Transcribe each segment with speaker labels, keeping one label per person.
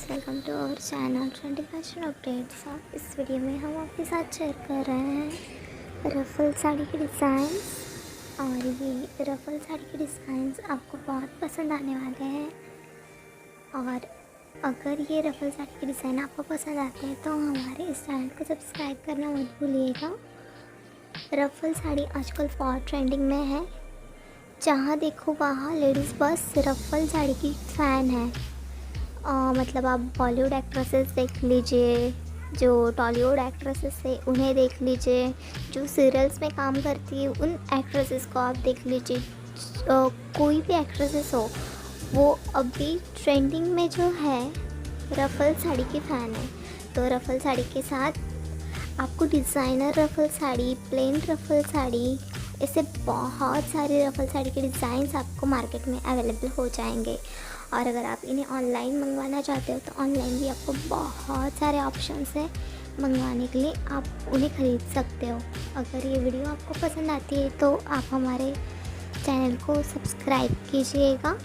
Speaker 1: Guys, welcome to our channel trendy fashion updates. और इस video में हम आपके साथ शेयर कर रहे हैं रफल साड़ी के डिज़ाइंस। और ये रफल साड़ी के डिज़ाइंस आपको बहुत पसंद आने वाले हैं। और अगर ये रफल साड़ी के डिज़ाइन आपको पसंद आते हैं तो हमारे इस चैनल को सब्सक्राइब करना मत भूलिएगा। रफल साड़ी आजकल बहुत ट्रेंडिंग में है। जहाँ देखो वहाँ लेडीज़ बस रफल साड़ी की फ़ैन है। मतलब आप बॉलीवुड एक्ट्रेसेस देख लीजिए, जो टॉलीवुड एक्ट्रेसेस है उन्हें देख लीजिए, जो सीरियल्स में काम करती है उन एक्ट्रेसेस को आप देख लीजिए। कोई भी एक्ट्रेसेस हो, वो अभी ट्रेंडिंग में जो है रफल साड़ी की फ़ैन है। तो रफल साड़ी के साथ आपको designer ruffle sari, plain ruffle sari, ऐसे बहुत सारे रफल साड़ी के डिज़ाइंस आपको मार्केट में अवेलेबल हो जाएंगे। और अगर आप इन्हें ऑनलाइन मंगवाना चाहते हो तो ऑनलाइन भी आपको बहुत सारे ऑप्शंस हैं मंगवाने के लिए, आप उन्हें ख़रीद सकते हो। अगर ये वीडियो आपको पसंद आती है तो आप हमारे चैनल को सब्सक्राइब कीजिएगा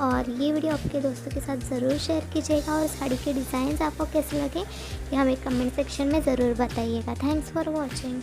Speaker 1: और ये वीडियो आपके दोस्तों के साथ ज़रूर शेयर कीजिएगा। और साड़ी के डिज़ाइंस आपको कैसे लगे ये हमें कमेंट सेक्शन में ज़रूर बताइएगा। Thanks for watching.